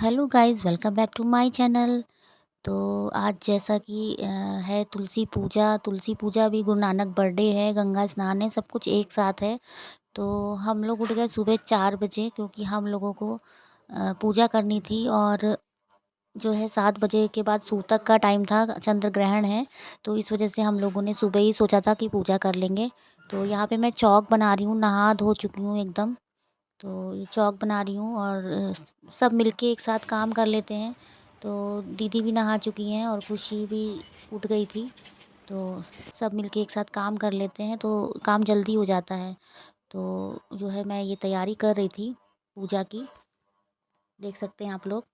Hello guys, welcome back to my channel. तो आज जैसा कि है तुलसी पूजा भी, गुरु नानक बर्थडे है, गंगा स्नान है, सब कुछ एक साथ है। तो हम लोग उठ गए सुबह 4 बजे, क्योंकि हम लोगों को पूजा करनी थी। और जो है 7 बजे के बाद सूतक का टाइम था, चंद्र ग्रहण है। तो इस वजह से हम लोगों ने सुबह ही सोचा था कि पूजा कर लेंगे। तो यहाँ पे मैं चौक बना रही हूँ, नहा धो चुकी हूँ एकदम। तो ये चौक बना रही हूँ और सब मिलके एक साथ काम कर लेते हैं। तो दीदी भी नहा चुकी हैं और खुशी भी उठ गई थी। तो सब मिलके एक साथ काम कर लेते हैं तो काम जल्दी हो जाता है। तो जो है मैं ये तैयारी कर रही थी पूजा की, देख सकते हैं आप लोग।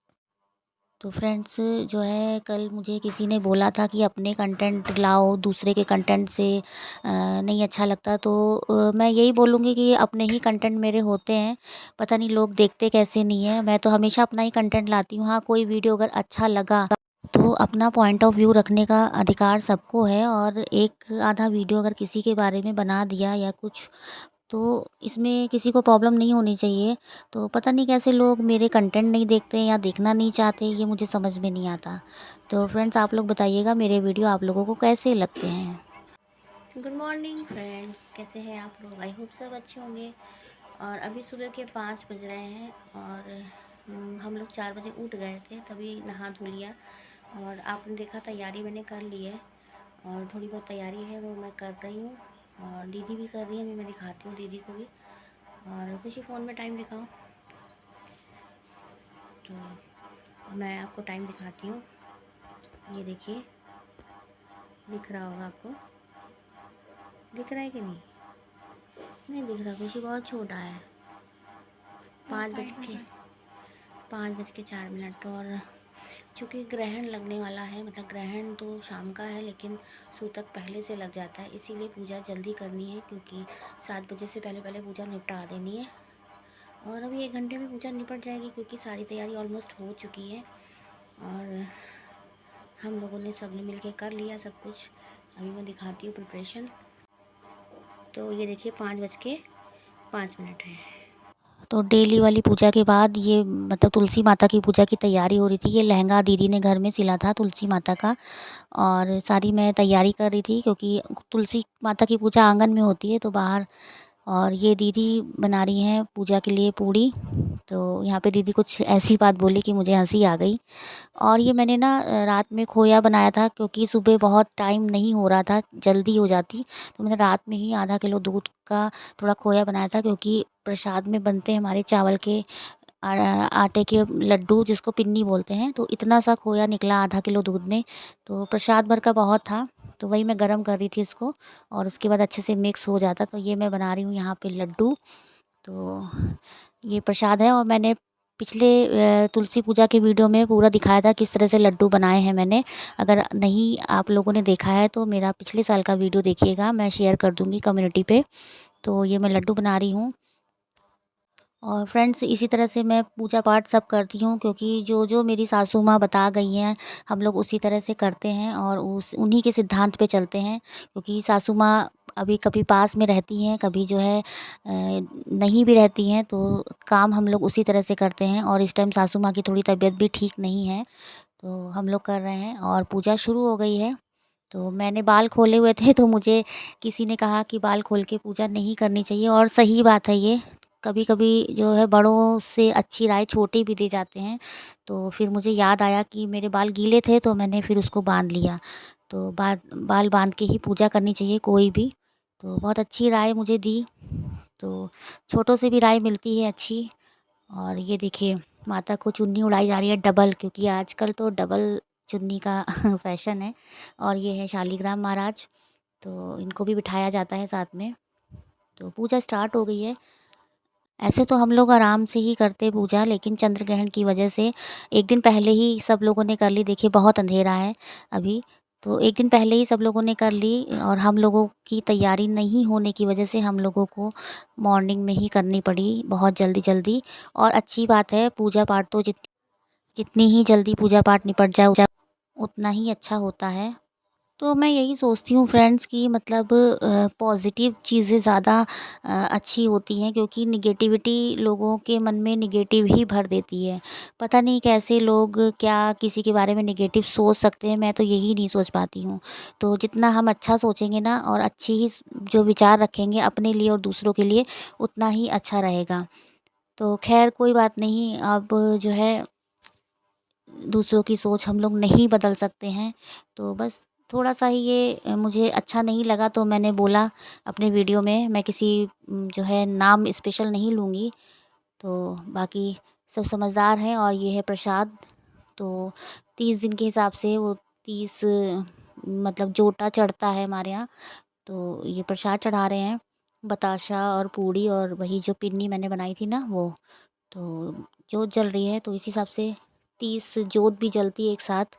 तो फ्रेंड्स, जो है कल मुझे किसी ने बोला था कि अपने कंटेंट लाओ, दूसरे के कंटेंट से नहीं अच्छा लगता। तो मैं यही बोलूँगी कि अपने ही कंटेंट मेरे होते हैं, पता नहीं लोग देखते कैसे नहीं है। मैं तो हमेशा अपना ही कंटेंट लाती हूँ। हाँ, कोई वीडियो अगर अच्छा लगा तो अपना पॉइंट ऑफ व्यू रखने का अधिकार सबको है। और एक आधा वीडियो अगर किसी के बारे में बना दिया या कुछ, तो इसमें किसी को प्रॉब्लम नहीं होनी चाहिए। तो पता नहीं कैसे लोग मेरे कंटेंट नहीं देखते या देखना नहीं चाहते, ये मुझे समझ में नहीं आता। तो फ्रेंड्स, आप लोग बताइएगा मेरे वीडियो आप लोगों को कैसे लगते हैं। गुड मॉर्निंग फ्रेंड्स, कैसे हैं आप लोग? आई होप सब अच्छे होंगे। और अभी सुबह के 5 बज रहे हैं और हम लोग 4 बजे उठ गए थे, तभी नहा धो लिया। और आपने देखा तैयारी मैंने कर ली है, और थोड़ी बहुत तैयारी है वो मैं कर रही हूँ। और दीदी भी कर रही है, अभी मैं दिखाती हूँ दीदी को भी। और खुशी फ़ोन में टाइम दिखाओ। तो मैं आपको टाइम दिखाती हूँ, ये देखिए, दिख रहा होगा आपको। दिख रहा है कि नहीं? नहीं दिख रहा, खुशी बहुत छोटा है। 5 बज के 4 मिनट। और चूँकि ग्रहण लगने वाला है, मतलब ग्रहण तो शाम का है लेकिन सूतक पहले से लग जाता है, इसीलिए पूजा जल्दी करनी है, क्योंकि 7 बजे से पहले पहले पूजा निपटा देनी है। और अभी 1 घंटे में पूजा निपट जाएगी, क्योंकि सारी तैयारी ऑलमोस्ट हो चुकी है। और हम लोगों ने सबने मिलके कर लिया सब कुछ। अभी मैं दिखाती हूँ प्रिपरेशन। तो ये देखिए, 5 बज के 5 मिनट है। तो डेली वाली पूजा के बाद ये, मतलब तुलसी माता की पूजा की तैयारी हो रही थी। ये लहंगा दीदी ने घर में सिला था तुलसी माता का, और सारी मैं तैयारी कर रही थी, क्योंकि तुलसी माता की पूजा आंगन में होती है तो बाहर। और ये दीदी बना रही हैं पूजा के लिए पूड़ी। तो यहाँ पे दीदी कुछ ऐसी बात बोली कि मुझे हंसी आ गई। और ये मैंने ना रात में खोया बनाया था, क्योंकि सुबह बहुत टाइम नहीं हो रहा था, जल्दी हो जाती। तो मैंने रात में ही आधा किलो दूध का थोड़ा खोया बनाया था, क्योंकि प्रसाद में बनते हैं हमारे चावल के आटे के लड्डू, जिसको पिन्नी बोलते हैं। तो इतना सा खोया निकला आधा किलो दूध में, तो प्रसाद भर का बहुत था। तो वही मैं गरम कर रही थी इसको, और उसके बाद अच्छे से मिक्स हो जाता। तो ये मैं बना रही हूँ यहाँ पे लड्डू। तो ये प्रसाद है, और मैंने पिछले तुलसी पूजा के वीडियो में पूरा दिखाया था किस तरह से लड्डू बनाए हैं मैंने। अगर नहीं आप लोगों ने देखा है तो मेरा पिछले साल का वीडियो देखिएगा, मैं शेयर कर दूँगी कम्युनिटी पे। तो ये मैं लड्डू बना रही हूँ। और फ्रेंड्स, इसी तरह से मैं पूजा पाठ सब करती हूँ, क्योंकि जो जो मेरी सासू माँ बता गई हैं हम लोग उसी तरह से करते हैं, और उस उन्हीं के सिद्धांत पे चलते हैं। क्योंकि सासू माँ अभी कभी पास में रहती हैं, कभी जो है नहीं भी रहती हैं, तो काम हम लोग उसी तरह से करते हैं। और इस टाइम सासू माँ की थोड़ी तबीयत भी ठीक नहीं है, तो हम लोग कर रहे हैं और पूजा शुरू हो गई है। तो मैंने बाल खोले हुए थे, तो मुझे किसी ने कहा कि बाल खोल के पूजा नहीं करनी चाहिए, और सही बात है ये। कभी कभी जो है बड़ों से अच्छी राय छोटे भी दे जाते हैं। तो फिर मुझे याद आया कि मेरे बाल गीले थे, तो मैंने फिर उसको बांध लिया। तो बाल बांध के ही पूजा करनी चाहिए कोई भी। तो बहुत अच्छी राय मुझे दी। तो छोटों से भी राय मिलती है अच्छी। और ये देखिए, माता को चुन्नी उड़ाई जा रही है डबल, क्योंकि आजकल तो डबल चुन्नी का फैशन है। और ये है शालीग्राम महाराज, तो इनको भी बिठाया जाता है साथ में। तो पूजा स्टार्ट हो गई है। ऐसे तो हम लोग आराम से ही करते पूजा, लेकिन चंद्र ग्रहण की वजह से एक दिन पहले ही सब लोगों ने कर ली। देखिए बहुत अंधेरा है अभी, तो एक दिन पहले ही सब लोगों ने कर ली। और हम लोगों की तैयारी नहीं होने की वजह से हम लोगों को मॉर्निंग में ही करनी पड़ी, बहुत जल्दी जल्दी। और अच्छी बात है, पूजा पाठ तो जितनी ही जल्दी पूजा पाठ निपट जाए उतना ही अच्छा होता है। तो मैं यही सोचती हूँ फ्रेंड्स कि मतलब पॉज़िटिव चीज़ें ज़्यादा अच्छी होती हैं, क्योंकि निगेटिविटी लोगों के मन में निगेटिव ही भर देती है। पता नहीं कैसे लोग क्या किसी के बारे में निगेटिव सोच सकते हैं, मैं तो यही नहीं सोच पाती हूँ। तो जितना हम अच्छा सोचेंगे ना और अच्छी ही जो विचार रखेंगे अपने लिए और दूसरों के लिए, उतना ही अच्छा रहेगा। तो ख़ैर कोई बात नहीं, अब जो है दूसरों की सोच हम लोग नहीं बदल सकते हैं। तो बस थोड़ा-सा ही ये मुझे अच्छा नहीं लगा, तो मैंने बोला अपने वीडियो में। मैं किसी जो है नाम स्पेशल नहीं लूँगी। तो बाकी सब समझदार हैं, और ये है प्रसाद। तो 30 दिन के हिसाब से वो 30 मतलब जोटा चढ़ता है हमारे यहाँ। तो ये प्रसाद चढ़ा रहे हैं, बताशा और पूड़ी और वही जो पिन्नी मैंने बनाई थी ना वो। तो जोत जल रही है, तो इस हिसाब से 30 जोत भी जलती है एक साथ।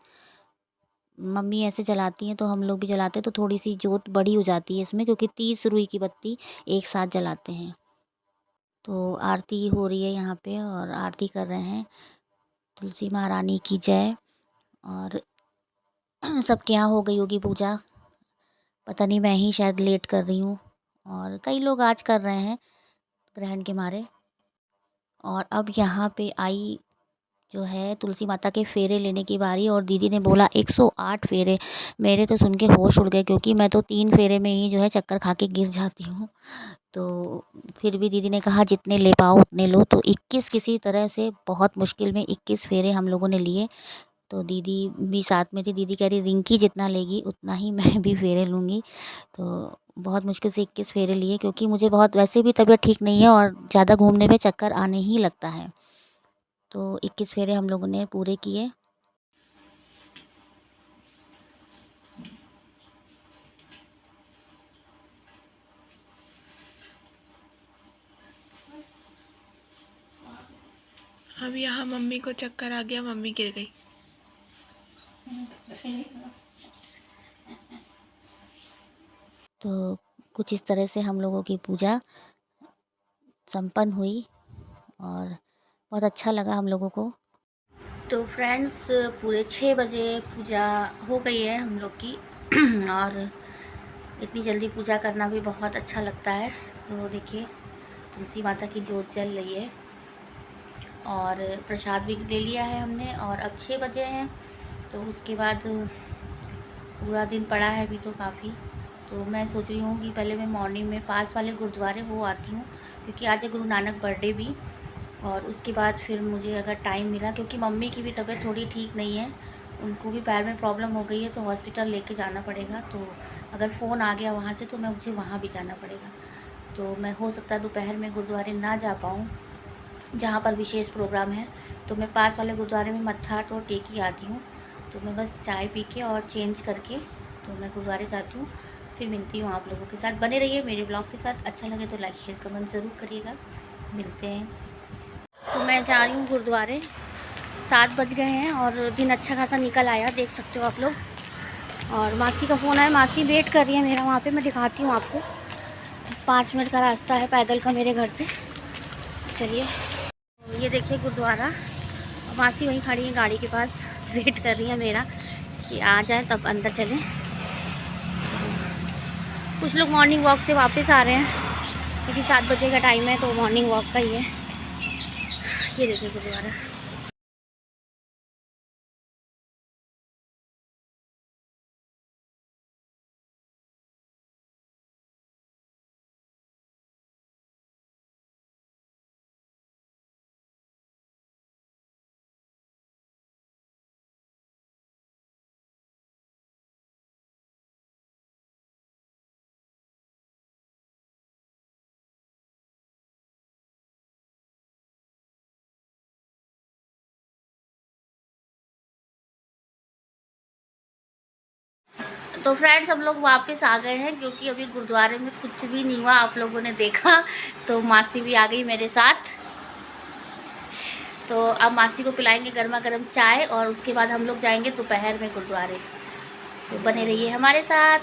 मम्मी ऐसे जलाती हैं तो हम लोग भी जलाते हैं, तो थोड़ी-सी जोत बड़ी हो जाती है इसमें, क्योंकि 30 रुई की बत्ती एक साथ जलाते हैं। तो आरती हो रही है यहाँ पे, और आरती कर रहे हैं, तुलसी महारानी की जय। और सबके यहाँ हो गई होगी पूजा, पता नहीं मैं ही शायद लेट कर रही हूँ, और कई लोग आज कर रहे हैं ग्रहण के मारे। और अब यहाँ पे आई जो है तुलसी माता के फेरे लेने की बारी, और दीदी ने बोला 108 फेरे। मेरे तो सुन के होश उड़ गए, क्योंकि मैं तो 3 फेरे में ही जो है चक्कर खा के गिर जाती हूँ। तो फिर भी दीदी ने कहा जितने ले पाओ उतने लो, तो 21 किसी तरह से बहुत मुश्किल में 21 फेरे हम लोगों ने लिए। तो दीदी भी साथ में थी, दीदी कह रही रिंकी जितना लेगी उतना ही मैं भी फेरे लूँगी। तो बहुत मुश्किल से 21 फेरे लिए, क्योंकि मुझे बहुत वैसे भी तबीयत ठीक नहीं है, और ज़्यादा घूमने पे चक्कर आने ही लगता है। तो 21 फेरे हम लोगों ने पूरे किए। अब यहाँ मम्मी को चक्कर आ गया, मम्मी गिर गई। तो कुछ इस तरह से हम लोगों की पूजा संपन्न हुई, और बहुत अच्छा लगा हम लोगों को। तो फ्रेंड्स पूरे 6 बजे पूजा हो गई है हम लोग की। और इतनी जल्दी पूजा करना भी बहुत अच्छा लगता है। तो देखिए तुलसी माता की जोत जल रही है, और प्रसाद भी ले लिया है हमने, और अब 6 बजे हैं। तो उसके बाद पूरा दिन पड़ा है अभी तो काफ़ी। तो मैं सोच रही हूँ कि पहले मैं मॉर्निंग में पास वाले गुरुद्वारे हो आती हूँ, क्योंकि आज है गुरु नानक बर्थडे भी। और उसके बाद फिर मुझे अगर टाइम मिला, क्योंकि मम्मी की भी तबीयत थोड़ी ठीक नहीं है, उनको भी पैर में प्रॉब्लम हो गई है, तो हॉस्पिटल लेके जाना पड़ेगा। तो अगर फ़ोन आ गया वहाँ से, तो मैं मुझे वहाँ भी जाना पड़ेगा। तो मैं हो सकता है दोपहर में गुरुद्वारे ना जा पाऊँ जहाँ पर विशेष प्रोग्राम है। तो मैं पास वाले गुरुद्वारे में मत्था तो टेक ही आती हूँ। तो मैं बस चाय पी के और चेंज करके तो मैं गुरुद्वारे जाती हूँ। फिर मिलती हूँ आप लोगों के साथ। बने रहिए मेरे ब्लॉग के साथ। अच्छा लगे तो लाइक शेयर कमेंट ज़रूर करिएगा। मिलते हैं। तो मैं जा रही हूँ गुरुद्वारे, 7 बज गए हैं, और दिन अच्छा खासा निकल आया, देख सकते हो आप लोग। और मासी का फ़ोन आया, मासी वेट कर रही है मेरा वहाँ पे। मैं दिखाती हूँ आपको, बस 5 मिनट का रास्ता है पैदल का मेरे घर से। चलिए, ये देखिए गुरुद्वारा, मासी वहीं खड़ी है गाड़ी के पास, वेट कर रही है मेरा कि आ जाए तब अंदर चलें। कुछ लोग मॉर्निंग वॉक से वापस आ रहे हैं, क्योंकि 7 बजे का टाइम है, तो मॉर्निंग वॉक का ही है। ये देखिए गुरुद्वारा। तो फ्रेंड्स हम लोग वापस आ गए हैं, क्योंकि अभी गुरुद्वारे में कुछ भी नहीं हुआ, आप लोगों ने देखा। तो मासी भी आ गई मेरे साथ। तो अब मासी को पिलाएंगे गर्मा गर्म चाय, और उसके बाद हम लोग जाएंगे दोपहर में गुरुद्वारे। तो बने रहिए हमारे साथ।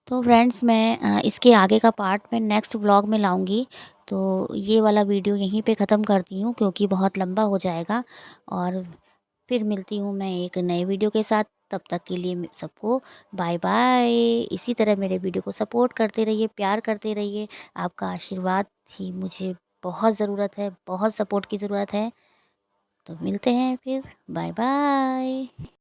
तो फ्रेंड्स मैं इसके आगे का पार्ट मैं नेक्स्ट व्लॉग में लाऊंगी। तो ये वाला वीडियो यहीं पे ख़त्म करती हूँ, क्योंकि बहुत लंबा हो जाएगा। और फिर मिलती हूँ मैं एक नए वीडियो के साथ। तब तक के लिए सबको बाय बाय। इसी तरह मेरे वीडियो को सपोर्ट करते रहिए, प्यार करते रहिए। आपका आशीर्वाद ही मुझे बहुत ज़रूरत है, बहुत सपोर्ट की ज़रूरत है। तो मिलते हैं फिर, बाय बाय।